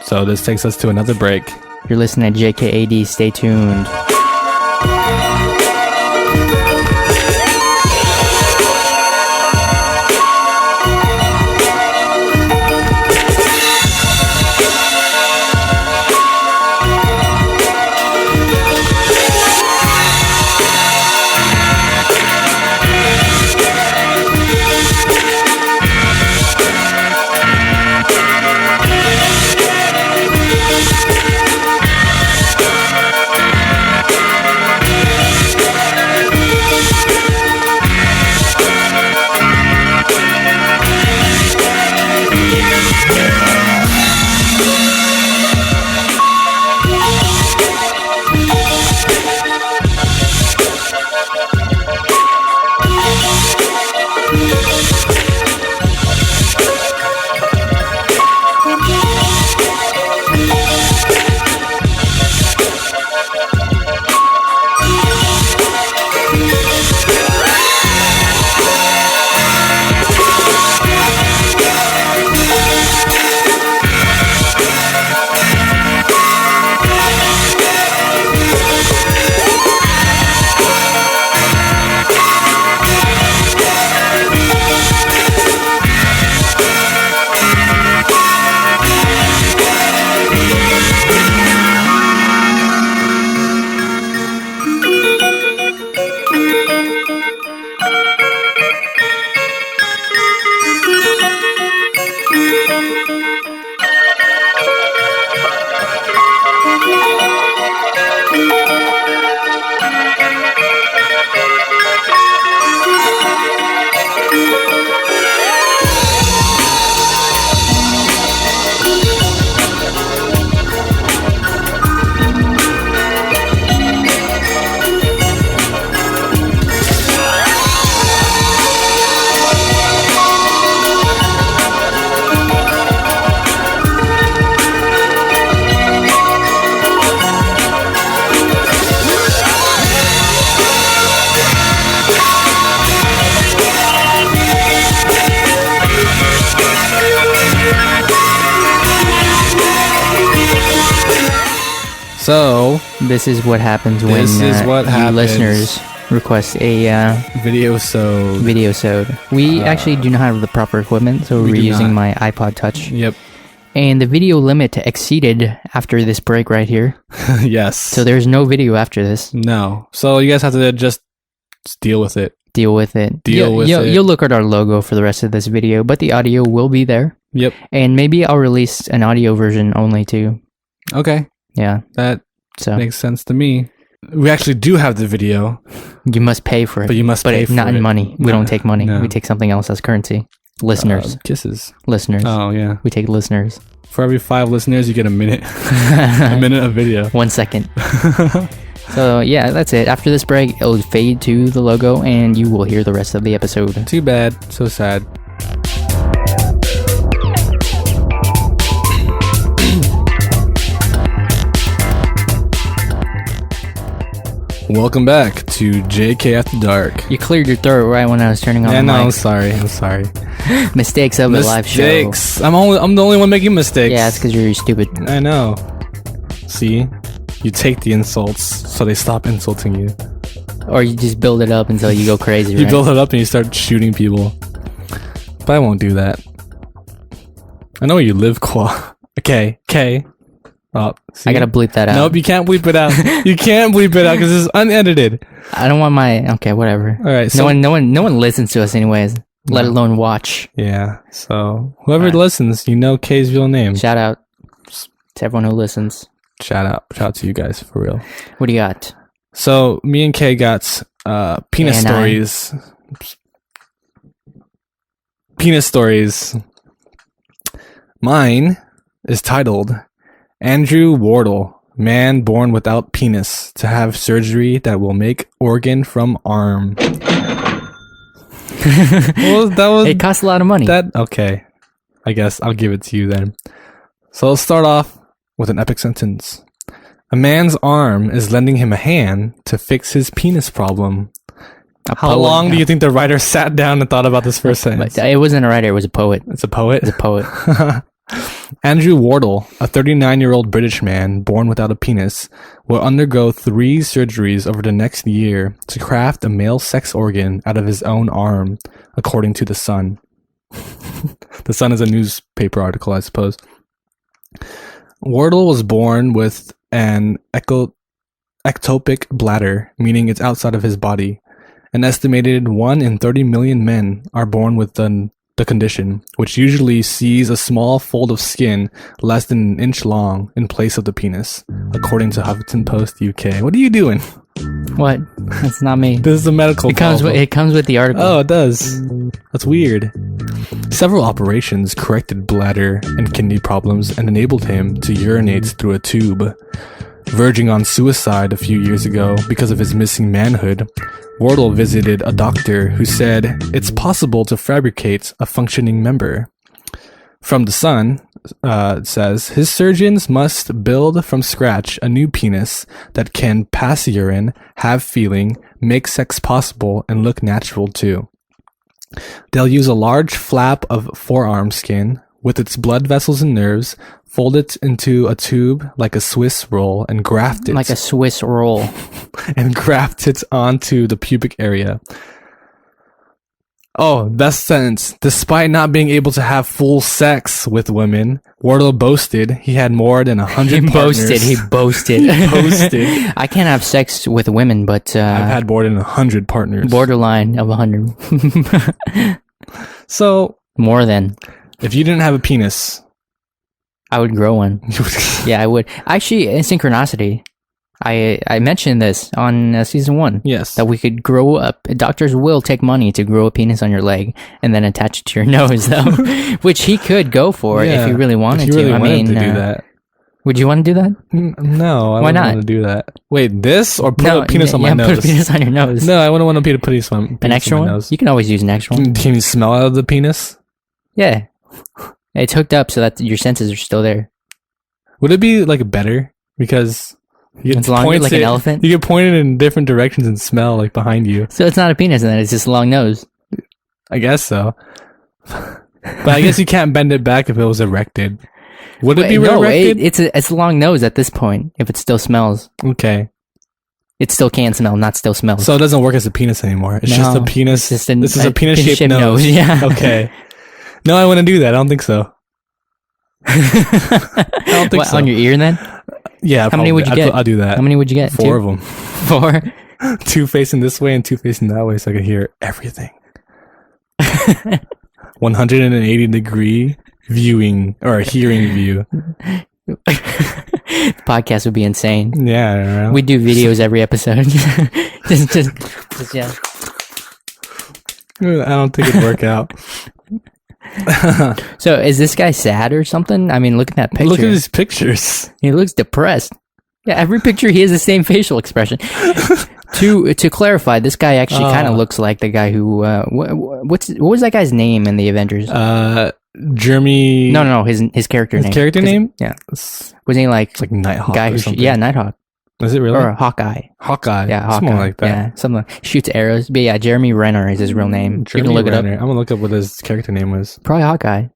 So this takes us to another break. You're listening to JKAD. Stay tuned. So This is what happens when This is what you happens. listeners request a video so We actually do not have the proper equipment, so we we're do using not. my iPod Touch. Yep. And the video limit exceeded after this break right here. Yes. So there's no video after this. No. So you guys have to just deal with it. Deal with it. Deal with it. You'll look at our logo for the rest of this video, but the audio will be there. Yep. And maybe I'll release an audio version only too. Okay. Yeah. That So makes sense to me. We actually do have the video. you must pay for it. But you must pay for not it. in money. We No, don't take money. no. We take something else as currency. Listeners. Kisses. Listeners. Oh, yeah. We take listeners. For every 5 listeners, you get a minute. A minute of video. 1 second. So yeah, that's it. After this break, it'll fade to the logo and you will hear the rest of the episode. Too bad. So sad. Welcome back to JK After Dark. You cleared your throat right when I was turning on Yeah, the no, mic. I'm sorry. Mistakes of a live show. Mistakes. I'm the only one making mistakes. Yeah, it's because you're stupid. I know. See? You take the insults so they stop insulting you. Or you just build it up until you go crazy, You right? build it up and you start shooting people. But I won't do that. I know where you live, Qua. Okay, K. Oh, see? I gotta bleep that out. Nope, you can't bleep it out. You can't bleep it out because it's unedited. I don't want my... Okay, whatever. All right, so No one listens to us anyways, let alone watch. yeah. So whoever All right. listens, you know K's real name. Shout out to everyone who listens. Shout out to you guys for real. What do you got? So me and Kay got penis And I- stories. Penis stories. Mine is titled Andrew Wardle, man born without penis, to have surgery that will make organ from arm. Well, that was It costs a lot of money. that. Okay, I guess I'll give it to you then. So let's start off with an epic sentence. A man's arm is lending him a hand to fix his penis problem. How long do you think the writer sat down and thought about this first sentence? It wasn't a writer, it was a poet. It's a poet. It's a poet. Andrew Wardle, a 39-year-old British man born without a penis, will undergo 3 surgeries over the next year to craft a male sex organ out of his own arm, according to The Sun. The Sun is a newspaper article, I suppose. Wardle was born with an ectopic bladder, meaning it's outside of his body. An estimated 1 in 30 million men are born with the condition, which usually sees a small fold of skin less than an inch long in place of the penis, according to Huffington Post UK. What are you doing? What? That's not me. This is a medical It comes with the article. Oh, it does. That's weird. Several operations corrected bladder and kidney problems and enabled him to urinate through a tube. Verging on suicide a few years ago because of his missing manhood, Wardle visited a doctor who said it's possible to fabricate a functioning member. From The Sun, it says, his surgeons must build from scratch a new penis that can pass urine, have feeling, make sex possible, and look natural too. They'll use a large flap of forearm skin with its blood vessels and nerves, fold it into a tube like a Swiss roll, and graft it Like a Swiss roll. and graft it onto the pubic area. Oh, best sentence. Despite not being able to have full sex with women, Wardle boasted he had more than 100 He partners. He boasted. boasted. I can't have sex with women, but I've had more than 100 partners. borderline of 100. So, More than. if you didn't have a penis, I would grow one. Yeah, I would. Actually, in Synchronicity, I mentioned this on season 1. yes. That we could grow up. Doctors will take money to grow a penis on your leg and then attach it to your nose, though, which he could go for if he really wanted if you really to. wanted I mean, to do that. Would you want to do that? No, I Why wouldn't not? want to do that. Wait, this or put a penis on my yeah, nose? put a penis on your nose. No, I wouldn't want to put a penis on An extra on my one? nose. You can always use an extra one. Can you smell out of the penis? Yeah. It's hooked up so that your senses are still there. Would it be like better because you It's longer, point like an elephant? You get pointed in different directions and smell like behind you. So it's not a penis then, it's just a long nose. I guess so. But I guess you can't bend it back if it was erected. Would it be no, erected? it's a long nose at this point, if it still smells. Okay. It still can smell, not still smells. So it doesn't work as a penis anymore. It's just a No, penis. it's just This is a penis-shaped nose. Yeah. Okay. No, I wouldn't do that. I don't think so. I don't think What, so. on your ear then? Yeah. How many would you get? I'll do that. How many would you get? 4 of them. 4? Two facing this way and two facing that way, so I could hear everything. 180-degree viewing or hearing view. The podcast would be insane. Yeah, We do videos every episode. just yeah. I don't think it'd work out. So is this guy sad or something? I mean, look at that picture. Look at his pictures. He looks depressed. Yeah, every picture he has the same facial expression. To clarify, this guy actually kind of looks like the guy who what was that guy's name in the Avengers? Jeremy. No, his character name. His character name? Yeah. Wasn't he like It's like Nighthawk guy or who something. yeah, Nighthawk Is it really? or Hawkeye? Hawkeye. Yeah, Hawkeye. Something like that. Yeah, something shoots arrows. But yeah, Jeremy Renner is his real name. Jeremy you can look Renner. it up. I'm gonna look up what his character name was. Probably Hawkeye.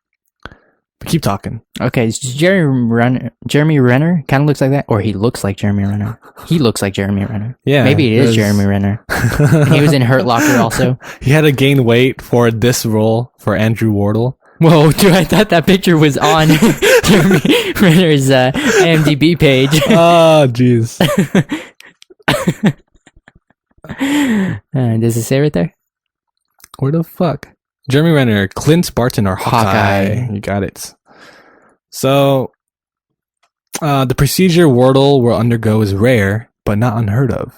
But keep talking. Okay, it's Jeremy Renner kind of looks like that, or he looks like Jeremy Renner. He looks like Jeremy Renner. Yeah, Maybe it is Jeremy Renner. He was in Hurt Locker also. He had to gain weight for this role for Andrew Wardle. Whoa, dude, I thought that picture was on Jeremy Renner's IMDb page. Oh, jeez. Does it say right there? Where the fuck? Jeremy Renner, Clint Barton, or Hawkeye. You got it. So, the procedure Wardle will undergo is rare, but not unheard of.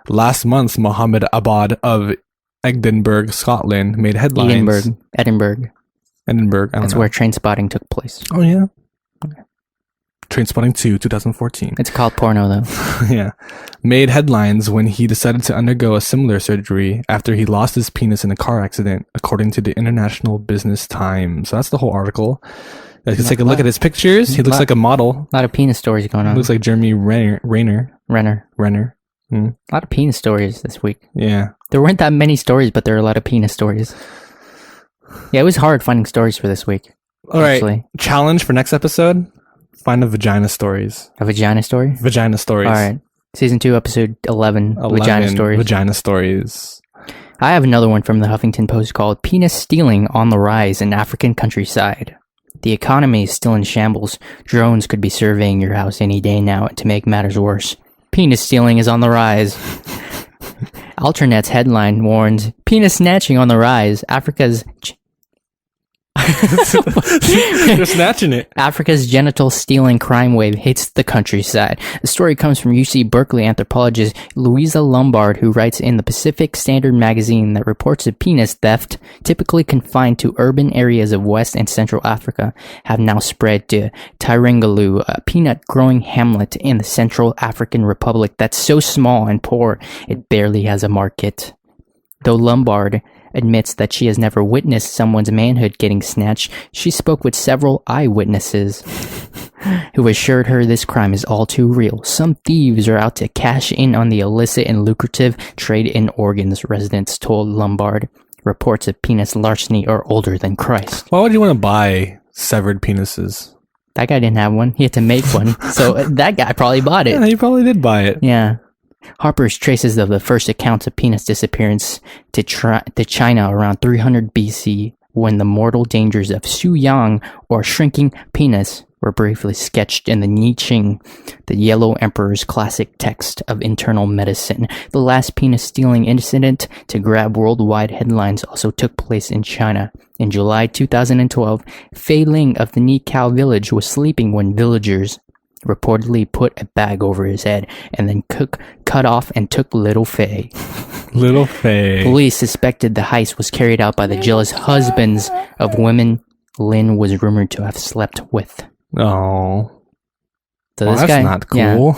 Last month, Mohammed Abad of Edinburgh, Scotland, made headlines. Edinburgh. I don't That's know. where Train Spotting took place. Oh, yeah. Trainspotting 2, 2014. It's called porno, though. Yeah. Made headlines when he decided to undergo a similar surgery after he lost his penis in a car accident, according to the International Business Times. So that's the whole article. You can take a look at his pictures. He looks like a model. A lot of penis stories going on. He looks like Jeremy Renner. Renner. Mm. A lot of penis stories this week. Yeah. There weren't that many stories, but there are a lot of penis stories. Yeah, it was hard finding stories for this week. All right. Actually. Challenge for next episode. Find a vagina stories. A vagina story? Vagina stories. All right. Season 2, episode 11, vagina stories. Vagina stories. I have another one from the Huffington Post called Penis Stealing on the Rise in African Countryside. The economy is still in shambles. Drones could be surveying your house any day now. To make matters worse, penis stealing is on the rise. Alternet's headline warns, penis snatching on the rise. They're snatching it. Africa's genital stealing crime wave hits the countryside. The story comes from UC Berkeley anthropologist Louisa Lombard, who writes in the Pacific Standard magazine that reports of penis theft, typically confined to urban areas of West and Central Africa, have now spread to Tirangalu, a peanut-growing hamlet in the Central African Republic that's so small and poor it barely has a market. Though Lombard admits that she has never witnessed someone's manhood getting snatched, she spoke with several eyewitnesses who assured her this crime is all too real. Some thieves are out to cash in on the illicit and lucrative trade in organs, residents told Lombard. Reports of penis larceny are older than Christ. Why would you want to buy severed penises? That guy didn't have one. He had to make one. So that guy probably bought it. Yeah, he probably did buy it. Yeah. Harper's traces of the first accounts of penis disappearance to China around 300 BC, when the mortal dangers of Su Yang, or shrinking penis, were briefly sketched in the Ni Ching, the Yellow Emperor's classic text of internal medicine. The last penis stealing incident to grab worldwide headlines also took place in China. In July 2012, Fei Ling of the Ni Cow village was sleeping when villagers reportedly put a bag over his head and then cut off and took little Fei. Little Fei. Police suspected the heist was carried out by the jealous husbands of women Lin was rumored to have slept with. Oh. So Well, this that's guy, not yeah, cool.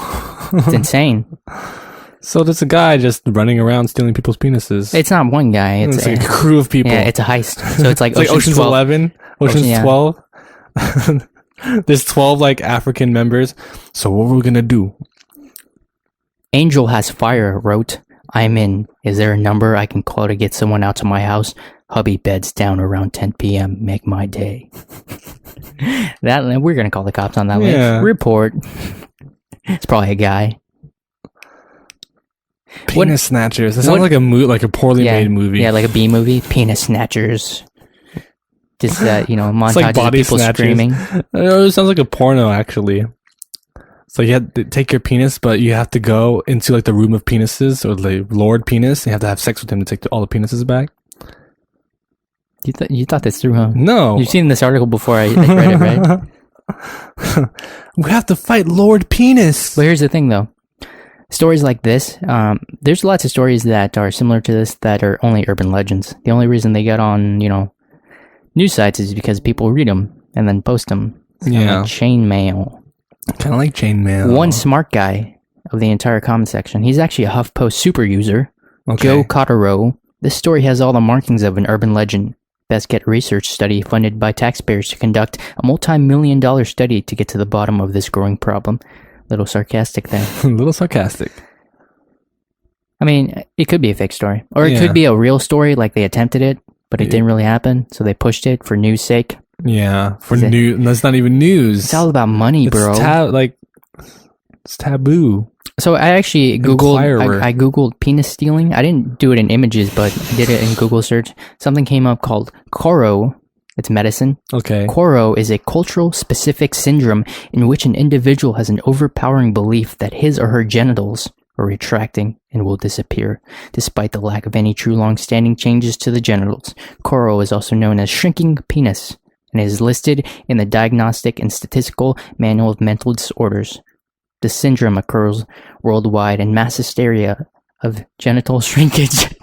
it's insane. So there's a guy just running around stealing people's penises. It's not one guy. It's like a crew of people. Yeah, it's a heist. So it's like It's like Ocean's 12. 11, Ocean's yeah. 12. There's 12 like African members. So what we're gonna do? Angel Has Fire wrote, I'm in. Is there a number I can call to get someone out to my house? Hubby beds down around 10 p.m. Make my day. That we're gonna call the cops on that Yeah. later. Report. It's probably a guy. Penis snatchers. That sounds like a like a poorly made movie. Yeah, like a B movie. Penis snatchers. Just It's montages like body of people snatchers. screaming. It sounds like a porno actually. So you have to take your penis, but you have to go into like the room of penises or the Lord penis. And you have to have sex with him to take all the penises back. You thought this through, huh? No. You've seen this article before I read it, right? We have to fight Lord Penis. But here's the thing, though. Stories like this, there's lots of stories that are similar to this that are only urban legends. The only reason they get on, news sites is because people read them and then post them. It's kind of like chain mail. Kind of like chain mail. One smart guy of the entire comment section. He's actually a HuffPost super user. Okay. Joe Cotterill. This story has all the markings of an urban legend. Best get research study funded by taxpayers to conduct a multi-million-dollar study to get to the bottom of this growing problem. Little sarcastic there. A little sarcastic. I mean, it could be a fake story. Or it could be a real story, like they attempted it, but it didn't really happen, so they pushed it for news' sake. Yeah, for news. That's not even news. It's all about money, bro. It's taboo. So I actually Googled, I Googled penis stealing. I didn't do it in images, but I did it in Google search. Something came up called Coro. It's medicine. Okay. Coro is a cultural specific syndrome in which an individual has an overpowering belief that his or her genitals are retracting and will disappear, despite the lack of any true long-standing changes to the genitals. Coro is also known as shrinking penis and is listed in the Diagnostic and Statistical Manual of Mental Disorders. The syndrome occurs worldwide in mass hysteria of genital shrinkage.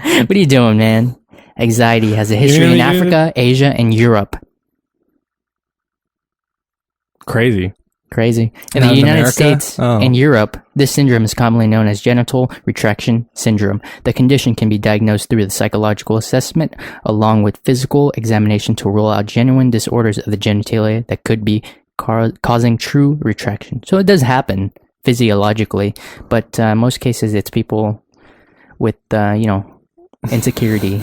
What are you doing, man? Anxiety has a history in Africa, Asia, and Europe. Crazy. In the United States and Europe, this syndrome is commonly known as genital retraction syndrome. The condition can be diagnosed through the psychological assessment along with physical examination to rule out genuine disorders of the genitalia that could be causing true retraction. So it does happen physiologically, but most cases it's people with, insecurity.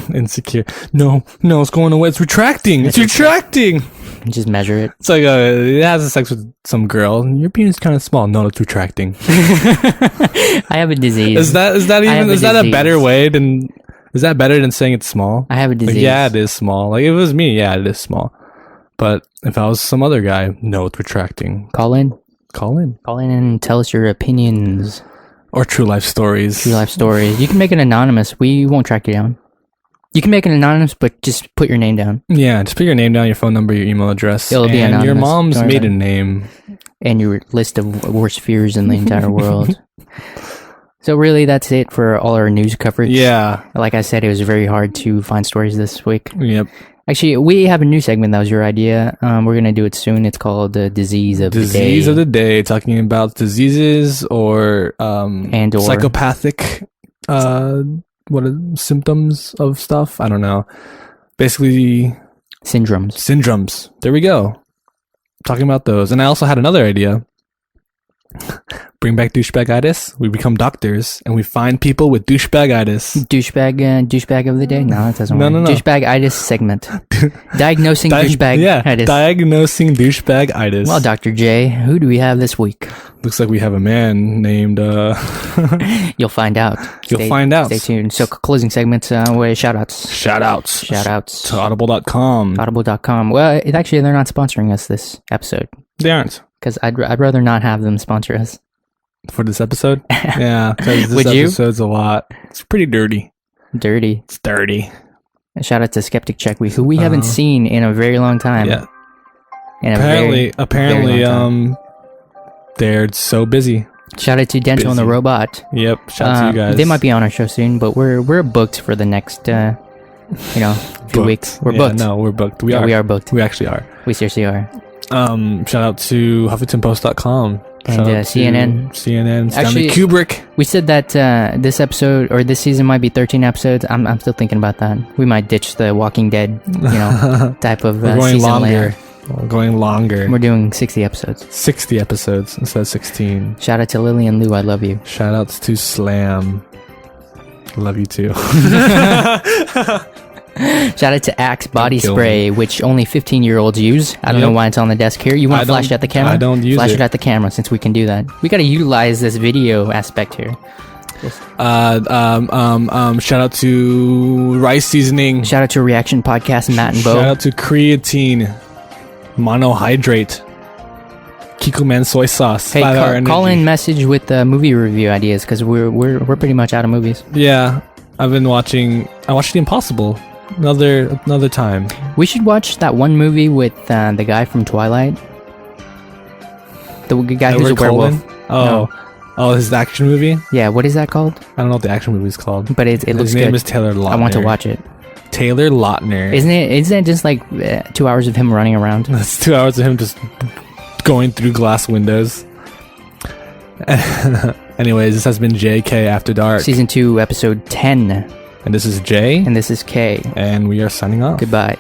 No, it's going away. It's retracting. It's retracting. Just measure it. It's like it has sex with some girl. And your penis is kind of small. No, it's retracting. I have a disease. Is that a better way than? Is that better than saying it's small? I have a disease. Like, yeah, it is small. Like if it was me, yeah, it is small. But if I was some other guy, no, it's retracting. Call in and tell us your opinions. Or true life stories. You can make it anonymous. We won't track you down. You can make it anonymous, but just put your name down. Yeah, just put your name down, your phone number, your email address. It'll be anonymous. Your mom's maiden name. And your list of worst fears in the entire world. So really, that's it for all our news coverage. Yeah. Like I said, it was very hard to find stories this week. Yep. Actually, we have a new segment. That was your idea. We're going to do it soon. It's called the Disease of the Day. Disease of the Day. Talking about diseases or psychopathic what are symptoms of stuff? I don't know. Basically... Syndromes. There we go. Talking about those. And I also had another idea. Bring back douchebagitis. We become doctors and we find people with douchebagitis. Douchebag of the day? No, it doesn't work. No. Douchebagitis segment. Diagnosing douchebagitis. Yeah, diagnosing douchebagitis. Well, Dr. J, who do we have this week? Looks like we have a man named... You'll find out. Stay tuned. So, closing segments, shout-outs. Shout-outs. To audible.com. Audible.com. Well, they're not sponsoring us this episode. They aren't. Because I'd rather not have them sponsor us. For this episode? Yeah, because this episode's a lot. It's pretty dirty. It's dirty. A shout out to Skeptic Check, who we haven't seen in a very long time. Yeah. Apparently, they're so busy. Shout out to Dental and the Robot. Yep, shout out to you guys. They might be on our show soon, but we're booked for the next few weeks. We're booked. No, we're booked. We are booked. We actually are. We seriously are. Shout out to HuffingtonPost.com. And CNN, Stanley Kubrick. We said that this episode or this season might be 13 episodes. I'm still thinking about that. We might ditch the Walking Dead, type of season layer. We're going longer. We're doing 60 episodes. 60 episodes instead of 16. Shout out to Lily and Lou. I love you. Shout outs to Slam. Love you too. Shout out to Axe body spray, which only 15-year-olds use. I don't know why it's on the desk here. You want to flash it at the camera? I don't use it. Flash it at the camera since we can do that. We got to utilize this video aspect here. Shout out to Rice Seasoning. Shout out to Reaction Podcast, Matt and Bo. Shout out to Creatine Monohydrate. Kiko Man soy sauce. Hey, 5 hour call energy. in message with movie review ideas because we're pretty much out of movies. Yeah, I've been watching. I watched The Impossible. Another time. We should watch that one movie with the guy from Twilight. The guy who's a Edward werewolf. Cullen? Oh, his action movie? Yeah, what is that called? I don't know what the action movie is called. But it looks His name good. is Taylor Lautner. I want to watch it. Taylor Lautner. Isn't it just like 2 hours of him running around? That's 2 hours of him just going through glass windows. Anyways, this has been JK After Dark. Season 2, episode 10. And this is Jay. And this is K. And we are signing off. Goodbye.